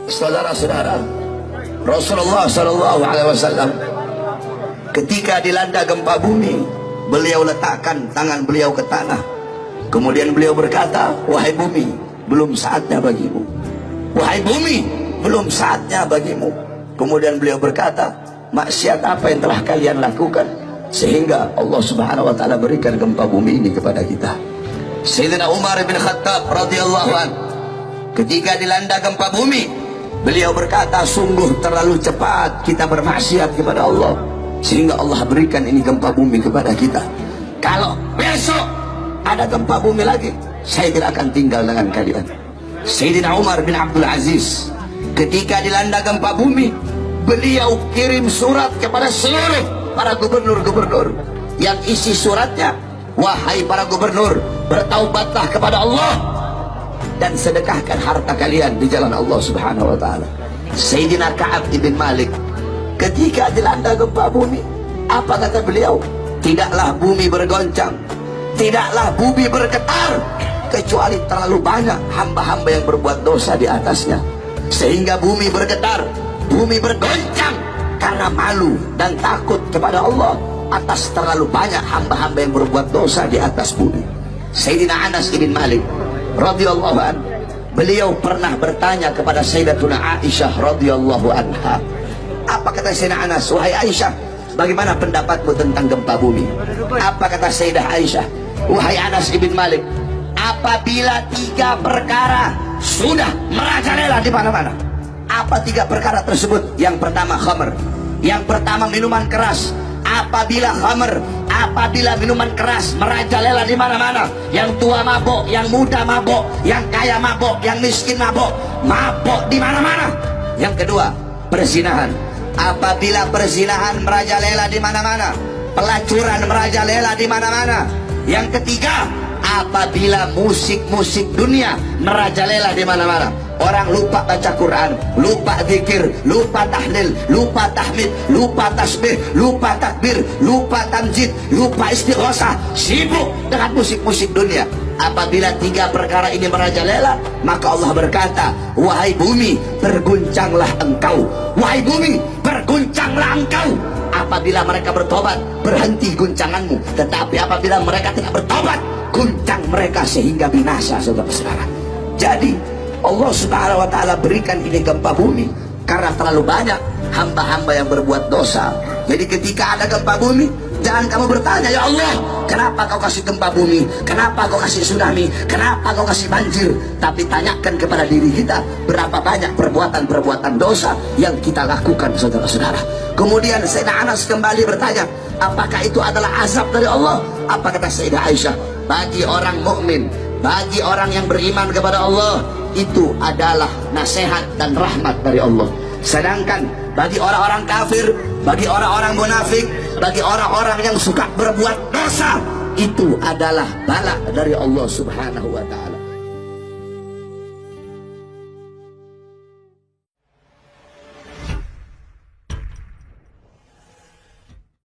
Saudara-saudara, Rasulullah SAW ketika dilanda gempa bumi, beliau letakkan tangan beliau ke tanah. Kemudian beliau berkata, wahai bumi, belum saatnya bagimu. Wahai bumi, belum saatnya bagimu. Kemudian beliau berkata, maksiat apa yang telah kalian lakukan sehingga Allah Subhanahu wa taala berikan gempa bumi ini kepada kita. Sayyidina Umar bin Khattab radhiyallahu an, ketika dilanda gempa bumi, beliau berkata, sungguh terlalu cepat kita bermaksiat kepada Allah sehingga Allah berikan ini gempa bumi kepada kita. Kalau besok ada gempa bumi lagi, saya tidak akan tinggal dengan kalian. Sayyidina Umar bin Abdul Aziz ketika dilanda gempa bumi, beliau kirim surat kepada seluruh para gubernur-gubernur yang isi suratnya, wahai para gubernur, bertaubatlah kepada Allah dan sedekahkan harta kalian di jalan Allah Subhanahu wa taala. Sayyidina Ka'ab ibn Malik ketika dilanda gempa bumi, apa kata beliau? Tidaklah bumi bergoncang, tidaklah bumi bergetar, kecuali terlalu banyak hamba-hamba yang berbuat dosa di atasnya, sehingga bumi bergetar, bumi bergoncang karena malu dan takut kepada Allah atas terlalu banyak hamba-hamba yang berbuat dosa di atas bumi. Sayyidina Anas ibn Malik radhiyallahu anhu, beliau pernah bertanya kepada Sayyidatuna Aisyah radhiyallahu anha. Apa kata Sayyidina Anas? Wahai Aisyah, bagaimana pendapatmu tentang gempa bumi? Apa kata Sayyidah Aisyah? Wahai Anas ibn Malik, apabila 3 perkara sudah merajalela di mana-mana. Apa 3 perkara tersebut? Yang pertama khamr, yang pertama minuman keras. Apabila khamr, apabila minuman keras merajalela di mana-mana, yang tua mabok, yang muda mabok, yang kaya mabok, yang miskin mabok, mabok di mana-mana. Yang kedua, perzinahan. Apabila perzinahan merajalela di mana-mana, pelacuran merajalela di mana-mana. Yang ketiga, apabila musik-musik dunia merajalela di mana-mana. Orang lupa baca Quran, lupa zikir, lupa tahlil, lupa tahmid, lupa tasbih, lupa takbir, lupa tamjid, lupa istighosah, sibuk dengan musik-musik dunia. Apabila 3 perkara ini merajalela, maka Allah berkata, wahai bumi, berguncanglah engkau. Wahai bumi, berguncanglah engkau. Apabila mereka bertobat, berhenti guncanganmu. Tetapi apabila mereka tidak bertobat, guncang mereka sehingga binasa, saudara-saudara. Jadi Allah Subhanahu wa taala berikan ini gempa bumi karena terlalu banyak hamba-hamba yang berbuat dosa. Jadi ketika ada gempa bumi, jangan kamu bertanya, ya Allah, kenapa kau kasih gempa bumi? Kenapa kau kasih tsunami? Kenapa kau kasih banjir? Tapi tanyakan kepada diri kita, berapa banyak perbuatan-perbuatan dosa yang kita lakukan, saudara-saudara. Kemudian Sayyidina Anas kembali bertanya, apakah itu adalah azab dari Allah? Apa kata Sayyidah Aisyah? Bagi orang mukmin, bagi orang yang beriman kepada Allah, itu adalah nasihat dan rahmat dari Allah. Sedangkan bagi orang-orang kafir, bagi orang-orang munafik, bagi orang-orang yang suka berbuat dosa, itu adalah bala dari Allah Subhanahu wa taala.